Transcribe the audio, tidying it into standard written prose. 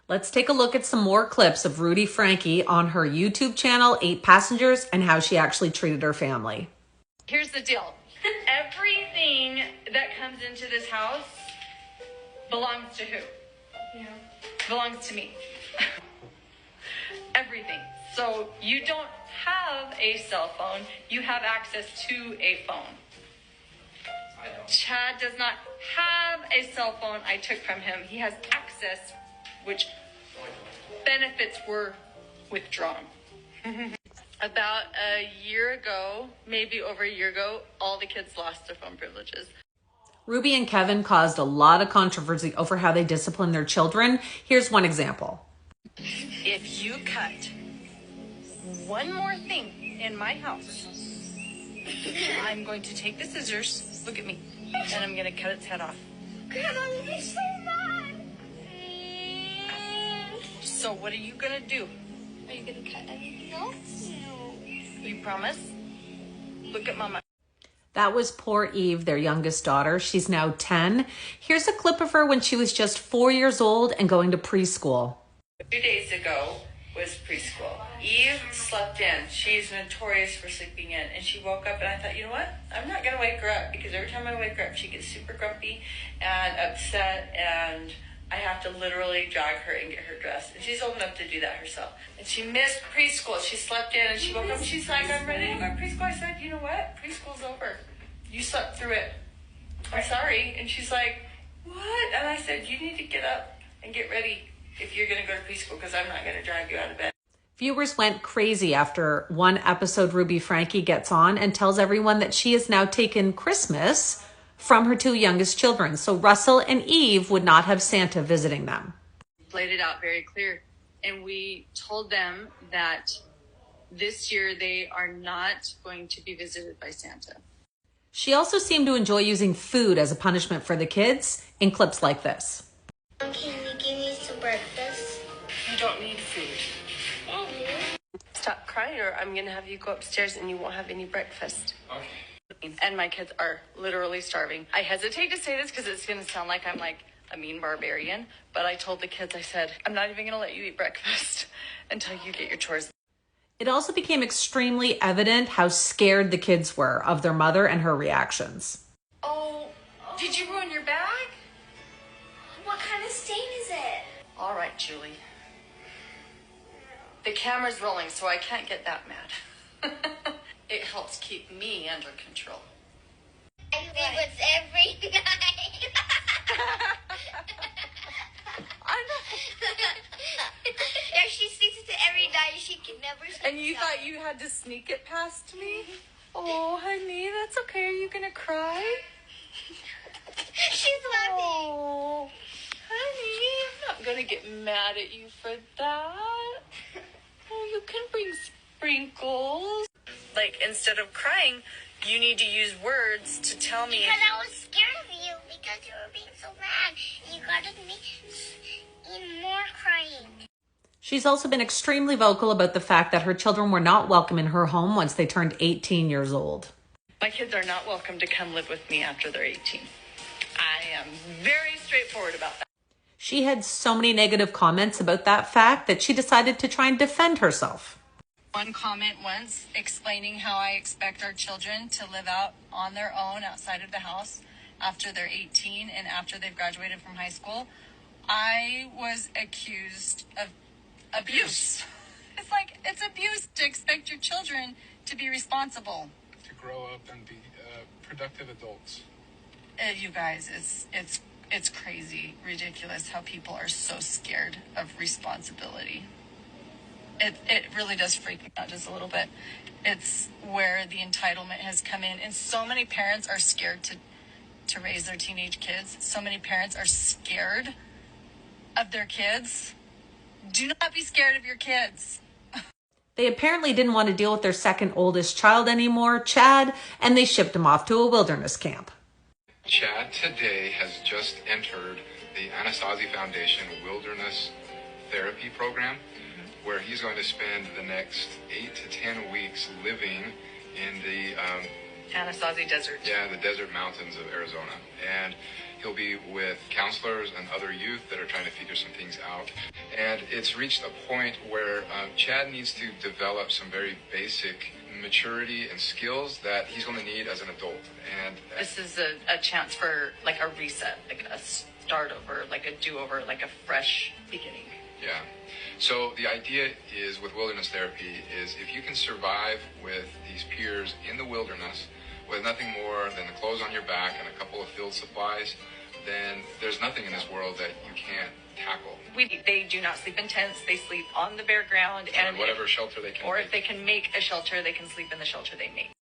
Let's take a look at some more clips of Ruby Franke on her YouTube channel, 8 Passengers, and how she actually treated her family. Here's the deal. Everything that comes into this house belongs to who? Yeah. Belongs to me. Everything. So you don't have a cell phone. You have access to a phone. Chad does not have a cell phone I took from him. He has access, which benefits were withdrawn. About a year ago, maybe over a year ago, all the kids lost their phone privileges. Ruby and Kevin caused a lot of controversy over how they discipline their children. Here's one example. If you cut one more thing in my house, I'm going to take the scissors, look at me, and I'm going to cut its head off. Grandma, I'm so mad. So what are you going to do? Are you going to cut everything else? No. You promise? Look at Mama. That was poor Eve, their youngest daughter. She's now 10. Here's a clip of her when she was just 4 years old and going to preschool. 2 days ago was preschool. Eve slept in. She's notorious for sleeping in. And she woke up and I thought, you know what? I'm not going to wake her up because every time I wake her up, she gets super grumpy and upset and I have to literally drag her and get her dressed. And she's old enough to do that herself. And she missed preschool. She slept in and she woke up and she's like, I'm ready to go to preschool. I said, you know what? Preschool's over. You slept through it. I'm sorry. And she's like, what? And I said, you need to get up and get ready if you're going to go to preschool because I'm not going to drag you out of bed. Viewers went crazy after one episode Ruby Franke gets on and tells everyone that she has now taken Christmas from her 2 youngest children. So Russell and Eve would not have Santa visiting them. Laid it out very clear. And we told them that this year they are not going to be visited by Santa. She also seemed to enjoy using food as a punishment for the kids in clips like this. Can you give me some breakfast? You don't need food. Stop crying or I'm going to have you go upstairs and you won't have any breakfast. Okay. And my kids are literally starving. I hesitate to say this because it's going to sound like I'm like a mean barbarian, but I told the kids, I said, I'm not even going to let you eat breakfast until you get your chores. It also became extremely evident how scared the kids were of their mother and her reactions. Oh, did you ruin your bag? What kind of stain is it? All right, Julie. The camera's rolling, so I can't get that mad. It helps keep me under control. I do it every night. I know. Yeah, she sees it every night. She can never sleep. And you thought you had to sneak it past me? Oh, honey, that's okay. Are you gonna cry? She's laughing. Oh, honey, I'm not gonna get mad at you for that. Oh, you can bring sprinkles. Like, instead of crying, you need to use words to tell me. Because I was scared of you because you were being so mad. You got me even more crying. She's also been extremely vocal about the fact that her children were not welcome in her home once they turned 18 years old. My kids are not welcome to come live with me after they're 18. I am very straightforward about that. She had so many negative comments about that fact that she decided to try and defend herself. One comment once explaining how I expect our children to live out on their own outside of the house after they're 18 and after they've graduated from high school. I was accused of abuse. It's like, it's abuse to expect your children to be responsible. To grow up and be productive adults. You guys, it's crazy, ridiculous how people are so scared of responsibility. It really does freak me out just a little bit. It's where the entitlement has come in. And so many parents are scared to raise their teenage kids. So many parents are scared of their kids. Do not be scared of your kids. They apparently didn't want to deal with their second oldest child anymore, Chad, and they shipped him off to a wilderness camp. Chad today has just entered the Anasazi Foundation Wilderness Therapy Program, where he's going to spend the next 8 to 10 weeks living in the Anasazi Desert. Yeah, the desert mountains of Arizona. And he'll be with counselors and other youth that are trying to figure some things out. And it's reached a point where Chad needs to develop some very basic maturity and skills that he's going to need as an adult. And This is a chance for like a reset, like a start over, like a do-over, like a fresh beginning. yeah. So the idea is with wilderness therapy is if you can survive with these peers in the wilderness with nothing more than the clothes on your back and a couple of field supplies, then there's nothing in this world that you can't tackle. They do not sleep in tents. They sleep on the bare ground, And whatever shelter they can or make. if they can make a shelter, they can sleep in the shelter they make.